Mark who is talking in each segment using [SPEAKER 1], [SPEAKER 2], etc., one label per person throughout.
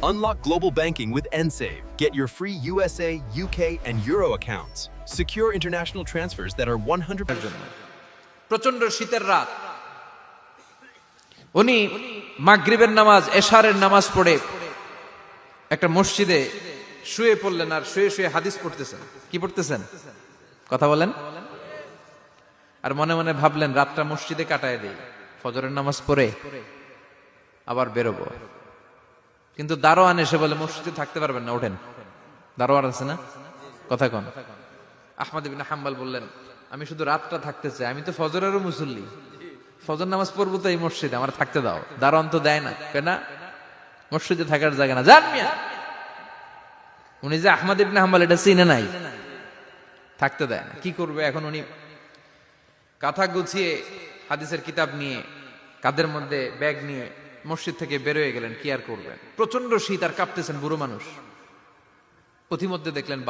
[SPEAKER 1] Unlock global banking with Ensave. Get your free USA, UK, and Euro accounts. Secure international transfers that are 100%
[SPEAKER 2] জন্য প্রচন্ড শীতের রাত উনি মাগরিবের নামাজ এশারের নামাজ পড়ে একটা মসজিদে শুয়ে পড়লেন আর শুয়ে শুয়ে হাদিস পড়তেছেন কি পড়তেছেন কথা বলেন আর মনে মনে ভাবলেন রাতটা মসজিদে কাটায় দেই ফজরের নামাজ পড়ে আবার বেরোবো কিন্তু দারোয়ান এসে বলে মসজিদে থাকতে পারবেন না ওঠেন দারোয়ান আছে না কথা কোন আহমদ ইবনে হাম্বল বললেন আমি শুধু রাতটা থাকতে চাই আমি তো ফজরেরও মুসল্লি ফজর নামাজ পড়বো তো এই মসজিদে আমার থাকতে দাও দারোয়ান তো দেয় না কেন মসজিদে থাকার জায়গা না জান মিয়া উনি যে আহমদ ইবনে হাম্বল এটা চিনে নাই থাকতে দেয় না কি করবে এখন উনি কাঁথা গুছিয়ে হাদিসের কিতাব নিয়ে কাঁধের মধ্যে ব্যাগ নিয়ে মসজিদ থেকে বেরোয় গেলেন কি আর করবেন প্রচন্ড শীত আর কাঁপতেছেন বুড়ো মানুষ পথিমধ্যে দেখলেন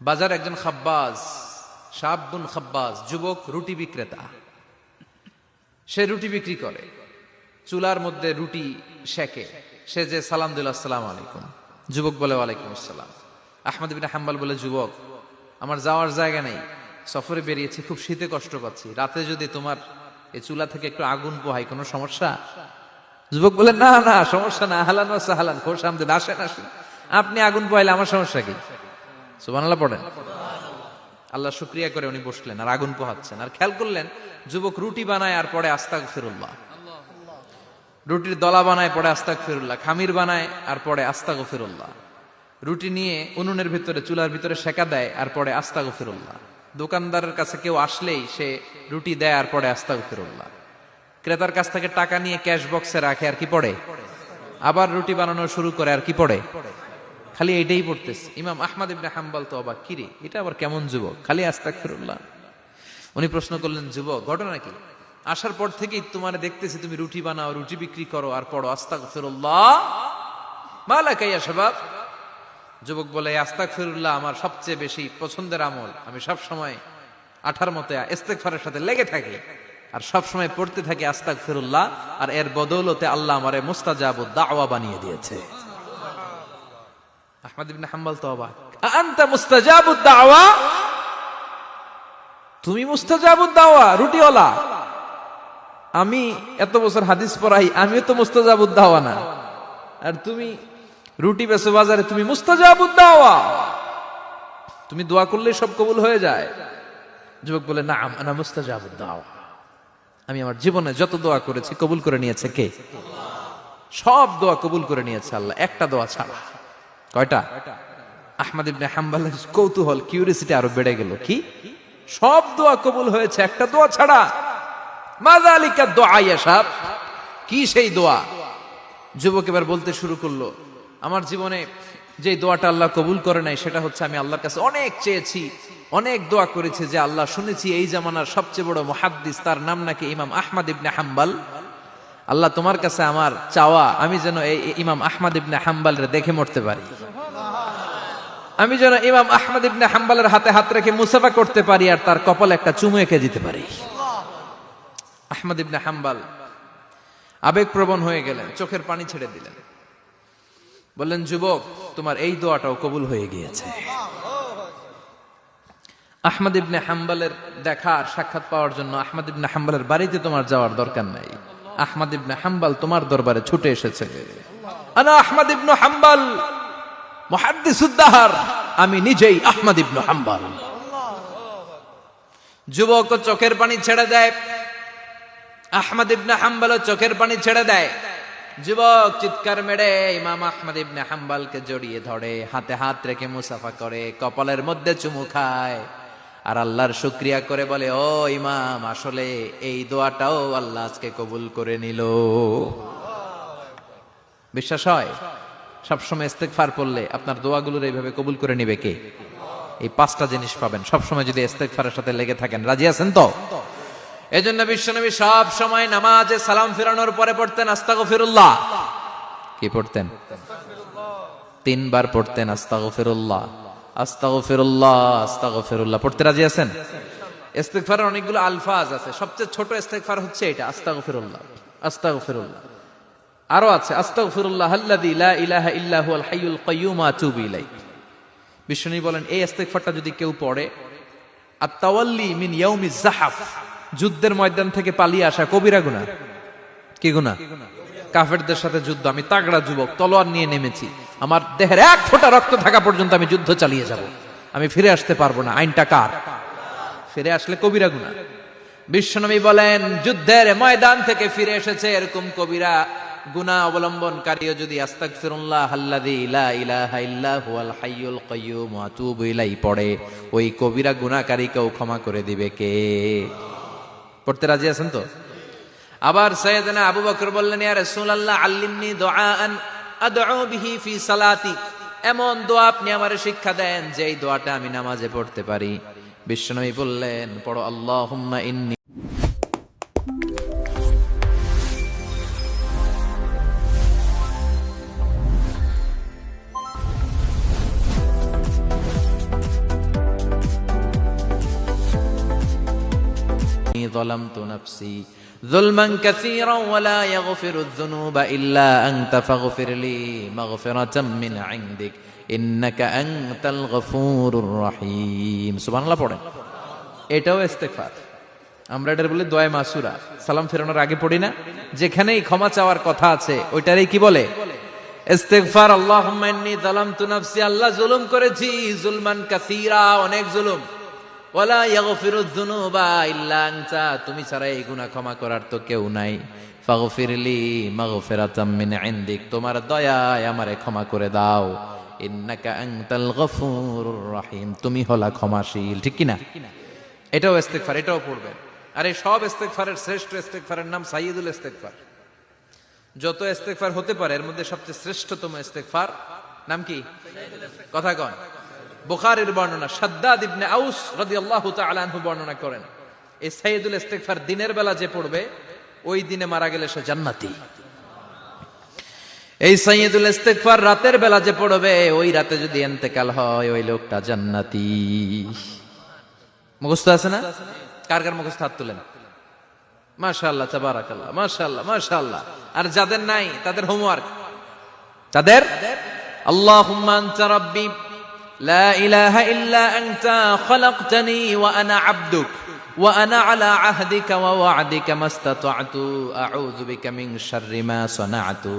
[SPEAKER 2] বাজার একজন খাব্বাজ শাবুন খাব্বাজ যুবক রুটি বিক্রেতা সে রুটি বিক্রি করে চুলার মধ্যে রুটি সেকে সে যে সালাম দিল আসসালামু আলাইকুম যুবক বলে ওয়ালাইকুম আসসালাম আহমদ ইবনে হাম্বল বলে যুবক আমার যাওয়ার জায়গা নেই সফরে বেরিয়েছি খুব শীতে কষ্ট পাচ্ছি রাতে যদি তোমার এই চুলা থেকে একটু আগুন পোহাই কোনো সমস্যা যুবক বলে না না সমস্যা না আহলান ওয়া সাহলান খোশ আমদেদ আসেন আসেন আপনি আগুন পোহাইলে আমার সমস্যা কি সুবহানাল্লাহ পড়েন আল্লাহ শুকরিয়া করে উনি বসলেন আর আগুন পোহাচ্ছেন আর খেয়াল করলেন যুবক রুটি বানায় আর পড়ে আস্তাগফিরুল্লাহ রুটির দলা বানায় পড়ে আস্তাগফিরুল্লাহ খামির বানায় আর পড়ে আস্তাগফিরুল্লাহ রুটি নিয়ে উনুনের ভিতরে চুলার ভিতরে সেকা দেয় আর পড়ে আস্তাগফিরুল্লাহ দোকানদারের কাছে কেউ আসলেই সে রুটি দেয় আর পড়ে আস্তাগফিরুল্লাহ ক্রেতার কাছ থেকে টাকা নিয়ে ক্যাশ বক্সে রাখে আর কি পড়ে আবার রুটি বানানো শুরু করে আর কি পড়ে খালি এইটাই পড়তেছে ইমাম আহমদ ইবনে হাম্বল তো অবাক কিরে এটা আবার কেমন যুবক খালি আস্তাগফিরুল্লাহ উনি প্রশ্ন করলেন যুবক ঘটনা কি আসার পর থেকেই তোমার দেখতেছি তুমি রুটি বানাও রুটি বিক্রি করো আর পড়ো আস্তাগফিরুল্লাহ মালাকা ইয়া শাবাব যুবক বলে আস্তাগফিরুল্লাহ আমার সবচেয়ে বেশি পছন্দের আমল আমি সব সময় আঠার মতো ইস্তেগফারের সাথে লেগে থাকি আর সব সময় পড়তে থাকি আস্তাগফিরুল্লাহ আর এর বদৌলতে আল্লাহ আমারে মুস্তাজাবুদ দাওয়া বানিয়ে দিয়েছে আহমদ ইবনে হাম্বল তো অবাক আনতা মুস্তাজাবুদ দাওয়া তুমি মুস্তাজাবুদ দাওয়া রুটিওয়ালা আমি এত বছর হাদিস পড়াই আমিও তো মুস্তাজাবুদ দাওয়া না আর তুমি রুটি বেচো বাজারে তুমি মুস্তাজাবুদ দাওয়া তুমি দোয়া করলে সব কবুল হয়ে যায় যুবক বলে না আনা মুস্তাজাবুদ দাওয়া আমি আমার জীবনে যত দোয়া করেছি কবুল করে নিয়েছে কে সব দোয়া কবুল করে নিয়েছে আল্লাহ একটা দোয়া ছাড়া কয়টা আহমদ ইবনে হাম্বলের কৌতূহল কিউরিসিটি আরো বেড়ে গেল কি সব দোয়া কবুল হয়েছে একটা দোয়া ছাড়া মাযালিকা দোয়া ইয়া শাব কি সেই দোয়া যুবক এবার বলতে শুরু করলো আমার জীবনে যে দোয়াটা আল্লাহ কবুল করে নাই সেটা হচ্ছে আমি আল্লাহর কাছে অনেক চেয়েছি অনেক দোয়া করেছি যে আল্লাহ শুনেছি এই জামানার সবচেয়ে বড় মুহাদ্দিস তার নাম নাকি ইমাম আহমদ ইবনে হাম্বল আল্লাহ তোমার কাছে আমার চাওয়া আমি যেন এই ইমাম আহমদ ইবনে হাম্বলের দেখে মরতে পারি আমি যেন ইমাম আহমদ ইবনে হাম্বলের হাতে হাত রেখে মুসাফা করতে পারি আর তার কপালে একটা চুমু এঁকে দিতে পারি আহমদ ইবনে হাম্বল আবেগপ্রবণ হয়ে গেলেন চোখের পানি ছেড়ে দিলেন বললেন যুবক তোমার এই দোয়াটাও কবুল হয়ে গিয়েছে আহমদ ইবনে হাম্বলের দেখা আর সাক্ষাৎ পাওয়ার জন্য আহমদ ইবনে হাম্বলের বাড়িতে তোমার যাওয়ার দরকার নাই আহমদ ইবনে হাম্বল তোমার দরবারে ছুটে এসেছে আনা আহমদ ইবনে হাম্বল মুহাদ্দিসুদ দাহর আমি নিজেই আহমদ ইবনে হাম্বল যুবক চোখের পানি ছেড়ে দেয় আহমদ ইবনে হাম্বল চোখের পানি ছেড়ে দেয় যুবক চিৎকার মেরে ইমাম আহমদ ইবনে হাম্বলকে জড়িয়ে ধরে হাতে হাত রেখে মুসাফা করে কপালের মধ্যে চুমু খায় আর আল্লাহর শুকরিয়া করে বলে ও ইমাম আসলে এই দোয়াটাও আল্লাহ আজকে কবুল করে নিল বিশ্বাস হয় সবসময় ইস্তেগফার পড়লে আপনার দোয়াগুলোর এইভাবে কবুল করে নিবে কে এই পাঁচটা জিনিস পাবেন সবসময় যদি ইস্তেগফারের সাথে লেগে থাকেন রাজি আছেন তো এজন্য বিশ্বনবী সব সময় নামাজে সালাম ফিরানোর পরে পড়তেন আস্তাগফিরুল্লাহ কি পড়তেন তিনবার পড়তেন আস্তাগফিরুল্লাহ আস্তাগফিরুল্লাহ আস্তাগফিরুল্লাহ পড়তে রাজি আছেন ইস্তেগফারের অনেকগুলো আলফাজ আছে সবচেয়ে ছোট ইস্তেগফার হচ্ছে এটা আস্তাগফিরুল্লাহ আস্তাগফিরুল্লাহ আরো আছে আস্তাগফিরুল্লাহ আল্লাযী লা ইলাহা ইল্লা হুয়াল হাইয়ুল কাইয়্যুম ওয়া আতুবু ইলাইহি। বিশ্বনবী বলেন এই ইস্তেগফারটা যদি কেউ পড়ে, আত-তাওয়াল্লি মিন ইয়াউমিজ যাহাফ, যুদ্ধের ময়দান থেকে পালিয়ে আসা কবিরা গুনাহ। কি গুনাহ? কাফেরদের সাথে যুদ্ধ, আমি তাগড়া যুবক, তলোয়ার নিয়ে নেমেছি, আমার দেহের এক ফোঁটা রক্ত থাকা পর্যন্ত আমি যুদ্ধ চালিয়ে যাব, আমি ফিরে আসতে পারবো না, আইনটা কার? ফিরে আসলে কবিরা গুনাহ। বিশ্বনবী বলেন যুদ্ধের ময়দান থেকে ফিরে এসেছে এরকম কবিরা গুনাহ অবলম্বনকারীও যদি আস্তাগফিরুল্লাহ আল্লাযী লা ইলাহা ইল্লা হুয়াল হাইয়ুল কাইয়্যুম ওয়া আতুবু ইলাইহি পড়ে, ওই কবিরা গুনাহকারীকেও ক্ষমা করে দিবে কে? পড়তে রাজি আছেন তো? আবার সাইয়েদনা আবু বকর বললেন, ইয়া রাসূলুল্লাহ আল্লিমনি দুআআন আদউ বিহি ফি সালাতি, এমন দোয়া আপনি আমারে শিক্ষা দেন যে এই দোয়াটা আমি নামাজে পড়তে পারি। বিশ্বনবী বললেন, পড়ো আল্লাহুম্মা ইন্নী ظلمت نفسي ظلما كثيرا ولا يغفر الذنوب إلا أنت فاغفر لي مغفرة من عندك إنك أنت الغفور الرحيم। সুবহানাল্লাহ পড়েন, এটাও ইস্তেগফার। আমরা এটার বলে দোয়া মাসুরা, সালাম ফেরানোর আগে পড়ি না? যেখানেই ক্ষমা চাওয়ার কথা আছে ওইটারই কি বলে? ইস্তেগফার। আল্লাহুম্মা ইন্নী যালামতু নাফসি, আল্লাহ জুলুম করেছি, জুলমান কাসীরা, অনেক জুলুম। ওয়ালা ইয়াগফিরুয যুনুবা ইল্লা আনতা, তুমি ছাড়া এই গুনাহ ক্ষমা করার তো কেউ নাই। ফাগফিরলি মাগফিরাতাম মিন ইনদিক, তোমার দয়ায় আমারে ক্ষমা করে দাও। ইন্নাকা আনতাল গফুরুর রহিম, তুমি হলা ক্ষমাশীল। ঠিক কি না? এটাও ইস্তেগফার, এটাও পড়বেন। আর এই সব ইস্তেগফারের শ্রেষ্ঠ ইস্তেগফারের নাম সাইয়্যিদুল ইস্তেগফার। যত ইস্তেগফার হতে পারে এর মধ্যে সবচেয়ে শ্রেষ্ঠতম ইস্তেগফার নাম কি? কথা কন। বুখারীর বর্ণনা, শাদ্দাদ ইবনে আউস রাদিয়াল্লাহু তাআলা আনহু বর্ণনা করেন, এই সাইয়্যিদুল ইস্তেগফার দিনের বেলা যে পড়বে ওই দিনে মারা গেলে সে জান্নাতি। এই সাইয়্যিদুল ইস্তেগফার রাতের বেলা যে পড়বে ওই রাতে যদি ইন্তেকাল হয় ওই লোকটা জান্নাতি। মুখস্থ আছে না? কার কার মুখস্থ হাত তুলেন। মাশাআল্লাহ, তাবারাকাল্লাহ, মাশাআল্লাহ, মাশাআল্লাহ। আর যাদের নাই তাদের হোমওয়ার্ক, তাদের আল্লাহুম্মা আনতা রাব্বি লা ইলাহা ইল্লা আনতা খালাকতানি ওয়া আনা আবদুক ওয়া আনা আলা আহদিকা ওয়া ওয়া'দিকা মাস্তাতা'তু আউযু বিকা মিন শাররি মা সানা'তু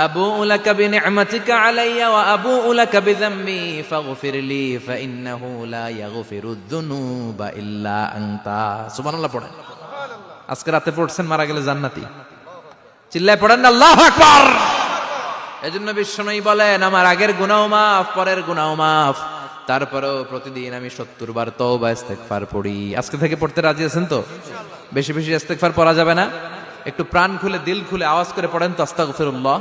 [SPEAKER 2] আবুউ লাকা বিনি'মাতিকা আলাইয়া ওয়া আবুউ লাকা বিযামবি ফাগফিরলি ফাইন্নাহু লা ইয়াগফিরুয যুনুবা ইল্লা আনতা। সুবহানাল্লাহ পড়েন। আজকে রাতে পড়ছেন, মারা গেলে জান্নাতি। চিল্লায় পড়েন না আল্লাহু আকবার। এজন্য বিশ্বনবী বলেন আমার আগের গুনাহ মাফ, পরের গুনাহ মাফ, তারপরেও প্রতিদিন আমি 70 বার তওবা ইস্তেগফার পড়ি। আজকে থেকে পড়তে রাজি আছেন তো? বেশি বেশি ইস্তেগফার পড়া যাবে না? একটু প্রাণ খুলে দিল খুলে আওয়াজ করে পড়েন তো আস্তাগফিরুল্লাহ।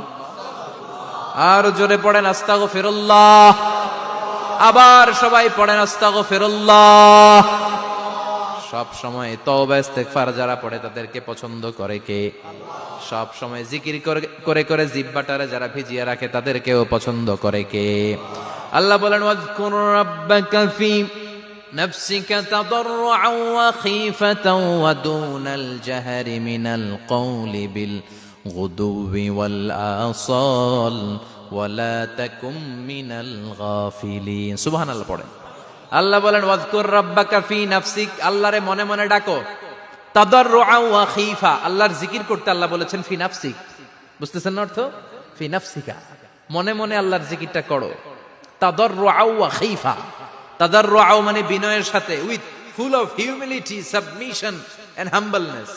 [SPEAKER 2] আর জোরে পড়েন আস্তাগফিরুল্লাহ। আবার সবাই পড়েন আস্তাগফিরুল্লাহ। সব সময় তওবা ইস্তেগফার যারা পড়ে তাদেরকে পছন্দ করে কে? সব সময় জিকির করে করে জিহ্বাটারে যারা ভিজিয়ে রাখে তাদেরকেও পছন্দ করে কে? আল্লাহ বলেন ওয়াজকুর রাব্বাকা ফি নাফসিকা তাদাররুআন ওয়া খীফাতান ওয়া দুনাল জাহরি মিনাল কওলি বিল গুদুবি ওয়াল আসাল ওয়া লা তাকুম মিনাল গাফিলিন। সুবহানাল্লাহ পড়েন। আল্লাহ বলেন ওয়াজকুর রাব্বাকা ফি নাফসিক, আল্লাহরে মনে মনে ডাকো। তাদাররুআন ওয়া খীফা, আল্লাহর জিকির করতে আল্লাহ বলেছেন ফি নাফসিক। বুঝতেছেন না অর্থ? ফি নাফসিকা, মনে মনে আল্লাহর জিকিরটা করো। তাদাররুআন ওয়া খীফা, তাদাররুআন মানে বিনয়ের সাথে, with full of humility, submission and humbleness.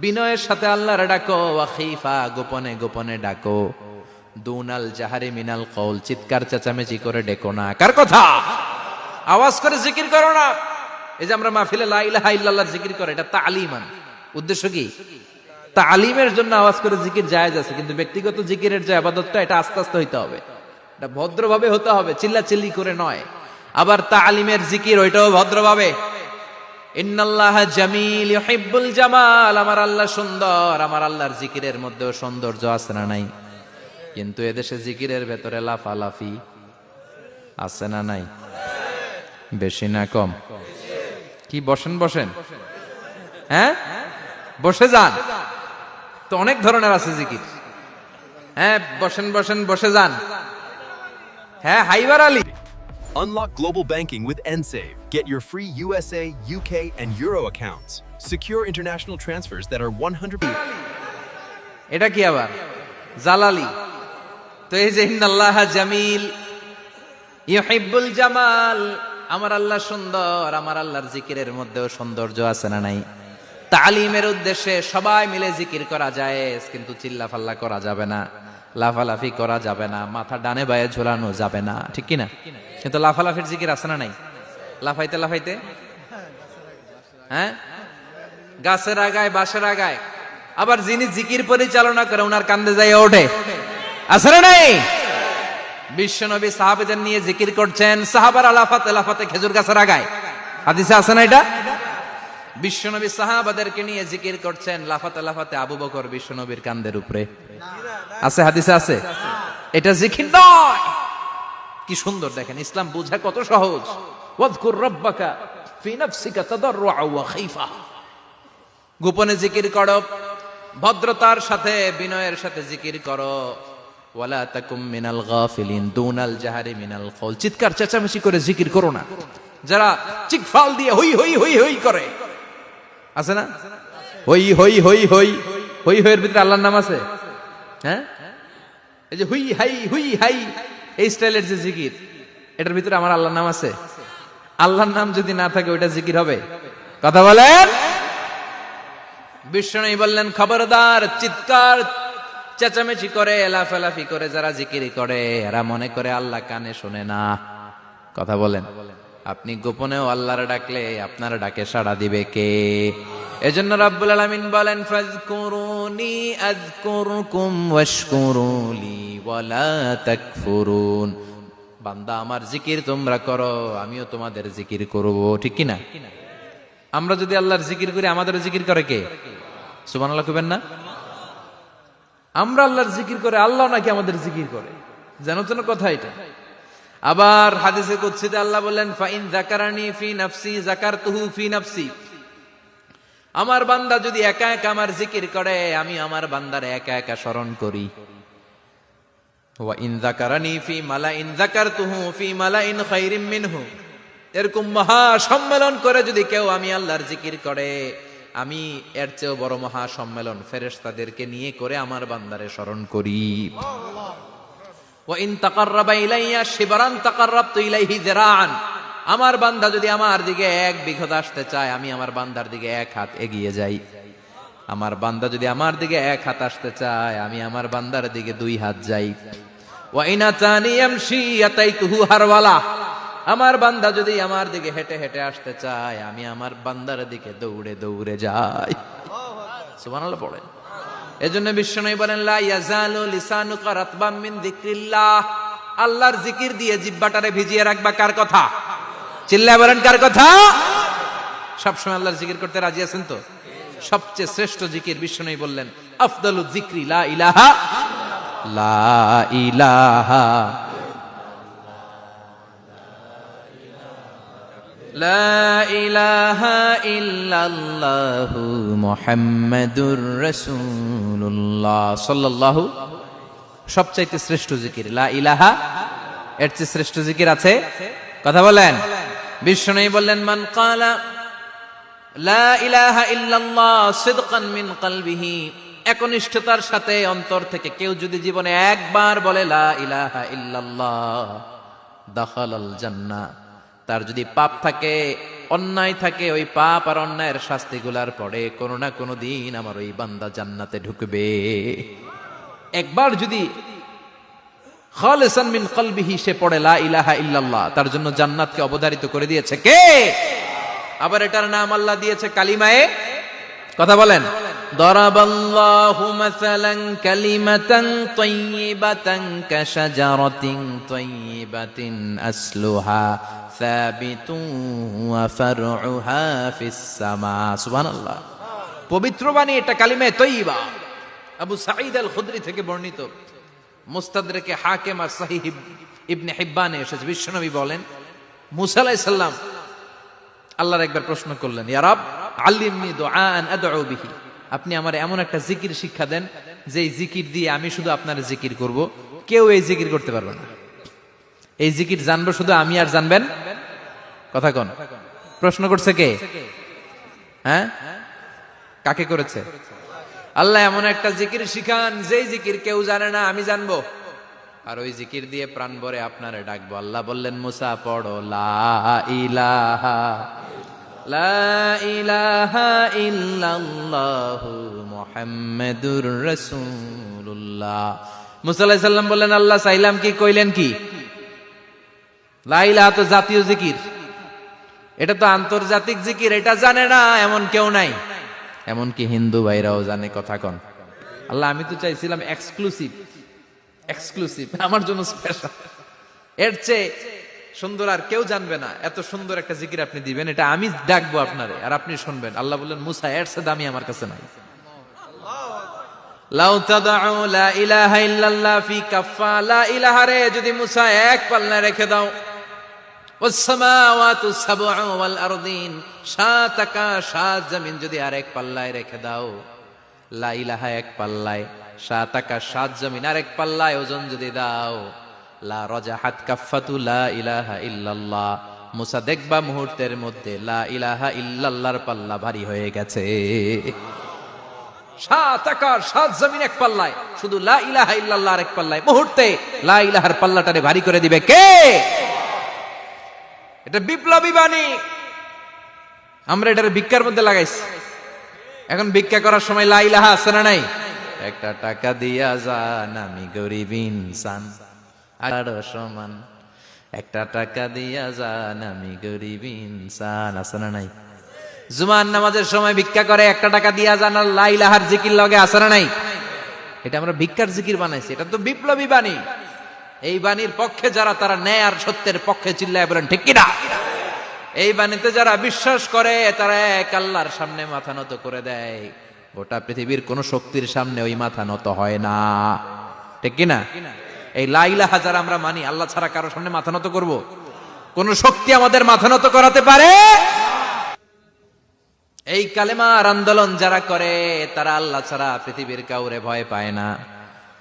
[SPEAKER 2] বিনয়ের সাথে আল্লাহরে ডাকো। ওয়া খীফা, গোপনে গোপনে ডাকো। দুনাল জাহারি মিনাল কওল, চিৎকার চেঁচামেচি করে ডেকো না। কার কথা? আওয়াজ করে জিকির করো না। এই যে আমরা মাহফিলে লা ইলাহা ইল্লাল্লাহর জিকির করে, এটা তালিমান। উদ্দেশ্য কি? তালিমের জন্য আওয়াজ করে জিকির জায়েজ আছে, কিন্তু ব্যক্তিগত জিকিরের যে ইবাদতটা এটা আস্তে আস্তে হইতে হবে, এটা ভদ্রভাবে হতে হবে, চিল্লাচিল্লি করে নয়। আবার তালিমের জিকির ওইটাও ভদ্রভাবে। ইন্নাল্লাহা জামিল ইউহিব্বুল জামাল, আমার আল্লাহ সুন্দর, আমার আল্লাহর জিকিরের মধ্যেও সৌন্দর্য আছে না নাই? কিন্তু এদেশে জিকিরের ভেতরে লাফালাফি আছে না নাই? বেশি না কম? কি বসেন বসেন, হ্যাঁ বসে যান তো। অনেক ধরনের আছে জিকির, হ্যাঁ বসেন বসেন বসে যান। হ্যাঁ হাইবার Ali.
[SPEAKER 1] Unlock global banking with Ensave. Get your free USA, UK, and Euro accounts. Secure international transfers that are 100%.
[SPEAKER 2] এটা কি আবার জালালি? তো এই যে ইন্নাল্লাহ জামিল ইউহিব্বুল জামাল, আমার আল্লাহ সুন্দর, আমার আল্লাহর জিকিরের মধ্যেও সৌন্দর্য আছে না নাই? তালিমের উদ্দেশ্যে সবাই মিলে জিকির করা যায়, কিন্তু চিল্লাফাল্লা করা যাবে না, লাফালাফি করা যাবে না, মাথা ডানে বায়ে ঝোলানো যাবে না, ঠিক কি না? কিন্তু লাফালাফির জিকির আছে না নাই? লাফাইতে লাফাইতে, হ্যাঁ, গাছের আগায় বাঁশের আগায়, আবার যিনি জিকির পরিচালনা করে ওনার কান্দে যায় ওঠে, আছে না নাই? বিশ্বনবী সাহাবীদের নিয়ে জিকির করছেন, সাহাবারা লাফাতে লাফাতে খেজুর গাছের আগায়, হাদিসে আছে না এটা? বিশ্বনবী সাহাবাদেরকে নিয়ে জিকির করছেন, লাফাতে লাফাতে আবু বকর বিশ্বনবীর কান্দের উপরে, আছে হাদিসে আছে? এটা জিকির নয়। কি সুন্দর দেখেন, ইসলাম বোঝা কত সহজ। ওয়াজকুর রাব্বাকা ফি নাফসিকা তাদাররুআ ওয়া খাইফা, গোপনে জিকির করো, ভদ্রতার সাথে বিনয়ের সাথে জিকির করো। ওয়ালা তাকুম মিনাল গাফিলিন দুনাল জাহারি মিনাল কওল, চিৎকার চেঁচামেচি করে জিকির করো না। যারা চিকফাল দিয়ে হই হই হই হই করে, আছে না? হই হই হই হই হই হইয়ের ভিতরে আল্লাহর নাম আছে? হ্যাঁ, এই যে হুই হাই হুই হাই এই স্টাইলের যে জিকির, এটার ভিতরে আমার আল্লাহর নাম আছে? আল্লাহর নাম যদি না থাকে ওইটা জিকির হবে? কথা বলেন। বিষ্ণু বললেন খবরদার, চিৎকার চেঁচামেচি করে লাফালাফি করে যারা জিকির করে এরা মনে করে আল্লাহ কানে শোনে না। কথা বলেন। আপনি গোপনেও আল্লাহর ডাকলে আপনার ডাকে সাড়া দিবে কে? এজন্য রাব্বুল আলামিন বলেন ফাজকুরুনি আযকুরকুম ওয়াশকুরুলি ওয়ালা তাকফুরুন। বান্দা আমার জিকির তোমরা করো, আমিও তোমাদের জিকির করব, ঠিক কি না? আমরা যদি আল্লাহর জিকির করি আমাদের জিকির করে কে? সুবহানাল্লাহ কইবেন না? আমরা আল্লাহর জিকির করে, আল্লাহ নাকি আমাদের জিকির করে, জানো তো না কথা এটা? আবার হাদিসে কুদসিতে আল্লাহ বলেন ফাইন যাকারানি ফি নাফসি যাকারতুহু ফি নাফসি, আমার বান্দা যদি একা একা আমার জিকির করে আমি আমার বান্দারে একা একা স্মরণ করি। ওয়া ইন যাকারানি ফি মালাইন যাকারতুহু ফি মালাইন খায়রিম মিনহু, এরকম মহা সম্মেলন করে যদি কেউ আমি আল্লাহর জিকির করে আমি এর চেয়েও বড় মহা সম্মেলন ফেরেশতাদেরকে নিয়ে করে আমার বান্দারে স্মরণ করি। ওয়া ইন তাকাররাবা ইলাইয়া শিবরান তাকাররাবতু ইলাইহি যিরাআন, আমার বান্দা যদি আমার দিকে এক বিঘত আসতে চায় আমি আমার বান্দার দিকে এক হাত এগিয়ে যাই। আমার বান্দা যদি আমার দিকে এক হাত আসতে চায় আমি আমার বান্দার দিকে দুই হাত যাই। ওয়া ইন আতানি ইয়ামশি আতাইতুহু হারওয়ালা, আমার বান্দা যদি আমার দিকে হেঁটে হেঁটে আসতে চায় আমি আমার বান্দার দিকে দৌড়ে দৌড়ে যাই। সুবহানাল্লাহ পড়েন। এজন্য বিশ্বনবী বলেন লা ইয়াজালু লিসানুকা রাতবাম মিন যিকরিল্লাহ, আল্লাহর জিকির দিয়ে জিহ্বাটারে ভিজিয়ে রাখবা। কার কথা? চিল্লায় বলেন কার কথা? সবসময় আল্লাহর জিকির করতে রাজি আছেন তো? সবচেয়ে শ্রেষ্ঠ জিকির বিশ্বনবী বললেন আফদালু যিকরি লা ইলাহা লা ইলাহা লা ইলাহা ইল্লাল্লাহু মুহাম্মাদুর রাসূলুল্লাহ সাল্লাল্লাহু। সবচাইতে শ্রেষ্ঠ জিকির লা ইলাহা, এর চেয়ে শ্রেষ্ঠ জিকির আছে? কথা বলেন। বিশ্বনবী বললেন মান ক্বালা লা ইলাহা ইল্লাল্লাহ সিদকান মিন কলবিহি, একনিষ্ঠতার সাথে অন্তর থেকে কেউ যদি জীবনে একবার বলে লা ইলাহা ইল্লাল্লাহ দাখালাল জান্নাহ, তার যদি পাপ থাকে অন্যায় থাকে ওই পাপ আর অন্যায়ের শাস্তিগুলার পরে কোনো না কোনো দিন আমার ওই বান্দা জান্নাতে ঢুকবে। একবার যদি খালিসান মিন কলবিহি সে পড়ে লা ইলাহা ইল্লাল্লাহ, তার জন্য জান্নাতকে অবধারিত করে দিয়েছে কে? আবার এটার নাম আল্লাহ দিয়েছে কালিমায়ে। কথা বলেন। দরাবাল্লাহু মাসালান কালিমাতান তাইয়িবাতান কাশাজারাতিন তাইয়িবাতিন আসলুহা সাবিতুন ওয়া ফারউহা ফিস সামা। সুবহানাল্লাহ। পবিত্র বাণী এটা কালিমায়ে তাইয়িবা। আবু সাঈদ আল খুদরি থেকে বর্ণিত, মুস্তাদরেকে হাকিম আর সহিহ ইবনে হিব্বানে এসেছে, বিশ্বনবী বলেন মুসা আলাইহিস সালাম আল্লাহর একবার প্রশ্ন করলেন ইয়া রব আল্লিমনি দুআআন আদউ বিহি, আপনি আমার এমন একটা জিকির শিক্ষা দেন যে এই জিকির দিয়ে আমি শুধু আপনার জিকির করব, কেউ এই জিকির করতে পারবে না। এই জিকির জানবো শুধু আমি, আর জানবেন কথা কোন? প্রশ্ন করছে কে? হ্যাঁ, কাকে করেছে? আল্লাহ এমন একটা জিকির শিখান যেই জিকির কেউ জানে না, আমি জানবো, আর ওই জিকির দিয়ে প্রাণ ভরে আপনারে ডাকবো। আল্লাহ বললেন, মুসা পড়ো লা ইলাহা লা ইলাহা ইল্লাল্লাহু মুহাম্মাদুর রাসূলুল্লাহ। মুসা আলাইহিস সালাম বললেন, আল্লাহ চাইলাম কি, কইলেন কি? লা ইলাহা তো জাতীয় জিকির, এটা তো আন্তর্জাতিক জিকির, এটা জানে না এমন কেউ নাই। এমনকি হিন্দু ভাইরাও জানে, কথা কন। আল্লাহ আমি তো চাইছিলাম এক্সক্লুসিভ, আমার জন্য স্পেশাল, এর চেয়ে সুন্দর আর কেউ জানবে না। এত সুন্দর একটা জিকির আপনি দিবেন, এটা আমি ডাকবো আপনারে আর আপনি শুনবেন। আল্লাহ বললেন, মুসা এর চেয়ে দামি আমার কাছে নাই। লাউ তাদউ লা ইলাহা ইল্লাল্লাহ ফি কাফা, লা ইলাহা রে যদি মুসা এক পাল্লায় রেখে দাও, ওয়াস সামাওয়াতু সাবউ ওয়াল আরদিন, সাত আকাশ সাত জমিন যদি আরেক পাল্লায় রেখে দাও, লা ইলাহা এক পাল্লায়, সাত আকাশ সাত জমিন আরেক পাল্লায় ওজন যদি দাও, লা রাজাহাত কাফাতু লা ইলাহা ইল্লাল্লাহ, মুসা দেখবা মুহূর্তের মধ্যে লা ইলাহা ইল্লাল্লাহর পাল্লা ভারী হয়ে গেছে। সাত আকাশ সাত জমিন এক পাল্লায়, শুধু লা ইলাহা ইল্লাল্লাহ আরেক পাল্লায়, মুহূর্তে লা ইলাহার পাল্লাটারে ভারী করে দিবে কে? এটা বিপ্লবী বাণী। আমরা এটার ভিক্ষার মধ্যে লাগাইছি। এখন ভিক্ষা করার সময় লা ইলাহা আছে না নাই? একটা টাকা দিয়া যান, আমি গরিব ইনসান আরো সমান, একটা টাকা দিয়া যান, আমি গরিব ইনসান, আছে না নাই? জুমার নামাজের সময় ভিক্ষা করে, একটা টাকা দিয়া যান, আর লা ইলাহার জিকির লগে, আছে না নাই? এটা আমরা ভিক্ষার জিকির বানাইছি, এটা তো বিপ্লবী বাণী। এই বাণীর পক্ষে যারা, তারা ন্যায় আর সত্যের পক্ষে চিল্লায় বলেন ঠিক কিনা? এই বাণীতে যারা বিশ্বাস করে, তারা এক আল্লাহর সামনে মাথা নত করে দেয়। গোটা পৃথিবীর কোন শক্তির সামনে ওই মাথা নত হয় না, ঠিক কিনা? এই লা ইলাহা যারা আমরা মানি, আল্লাহ ছাড়া কারো সামনে মাথা নত করব? কোন শক্তি আমাদের মাথা নত করাতে পারে? এই কালেমার আন্দোলন যারা করে, তারা আল্লাহ ছাড়া পৃথিবীর কাউরে ভয় পায় না।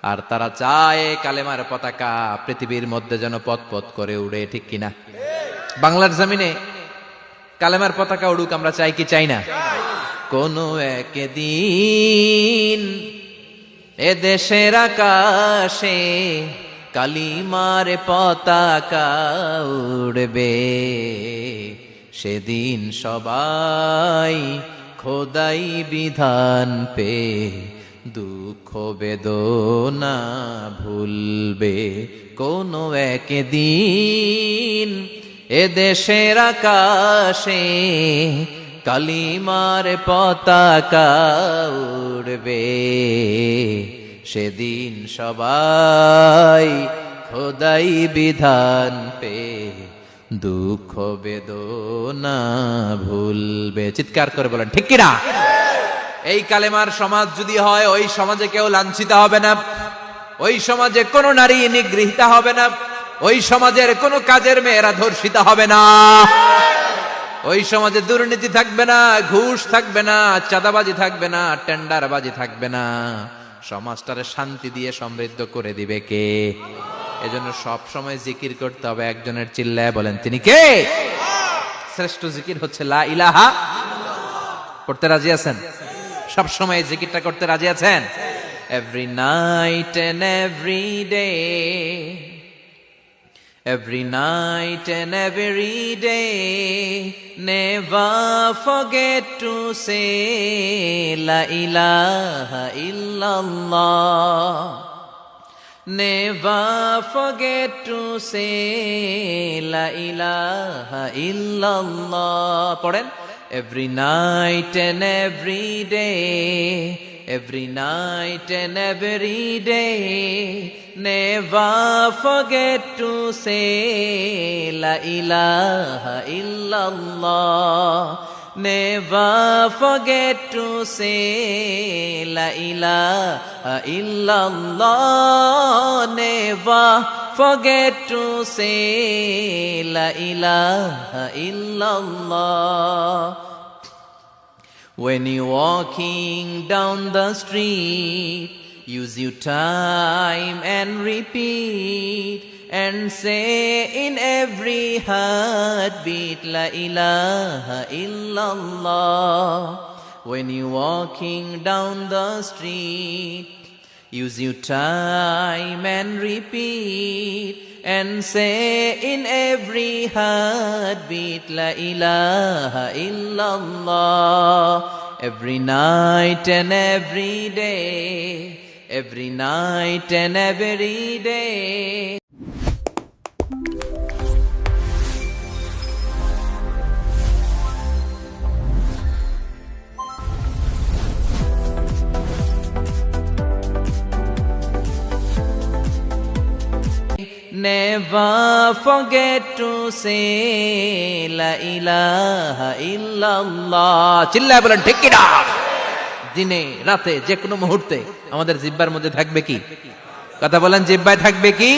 [SPEAKER 2] আর তারা চায় কালেমার পতাকা পৃথিবীর মধ্যে যেন পথ পথ করে উড়ে, ঠিক কিনা? বাংলার জমিনে কালেমার পতাকা উড়ুক, আমরা চাই কি চাই না? কোন একদিন এ দেশের আকাশে কালিমার পতাকা উড়বে, সেদিন সবাই খোদাই বিধান পে দুঃখ বেদনা ভুলবে। কোন একদিন এ দেশের আকাশে কালিমার পতাকা উড়বে, সেদিন সবাই খোদাই বিধান পে দুঃখ বেদনা ভুলবে। চিৎকার করে বলেন ঠিক কিনা? এই কালেমার সমাজ যদি হয়, ওই সমাজে কেউ লাঞ্ছিত হবে না, ওই সমাজে কোন নারী নিগৃহীতা হবে না, ওই সমাজের কোন কাজের মেয়েরা ধর্ষিত হবে না, ওই সমাজে দুর্নীতি থাকবে না, ঘুষ থাকবে না, চাঁদাবাজি থাকবে না, টেন্ডারবাজি থাকবে না। সমাজটারে শান্তি দিয়ে সমৃদ্ধ করে দিবে কে? এজন্য সব সময় জিকির করতে হবে একজনের, চিল্লায় বলেন তিনি কে? শ্রেষ্ঠ জিকির হচ্ছে লা ইলাহা। পড়তে রাজি আছেন? সব সময় জিকিরটা করতে রাজি আছেন? Every night and every day, every night and every day, never forget to say la ilaha illallah, never forget to say la ilaha illallah. পড়েন, every night and every day, every night and every day, never forget to say la ilaha illallah, never forget to say la ilaha illallah, never forget to say la ilaha illallah. When you're walking down the street, Use your time and repeat and say in every heartbeat, La ilaha illallah. When you're walking down the street, use your time and repeat and say in every heartbeat, La ilaha illallah. Every night and every day, every night and every day. Never forget to say La ilaha illallah. চিল্লায় বলেন ঠিক কিনা? দিনে রাতে যে কোনো মুহূর্তে আমাদের জিহ্বার মধ্যে থাকবে কি? কথা বলেন, জিহ্বায় থাকবে কি?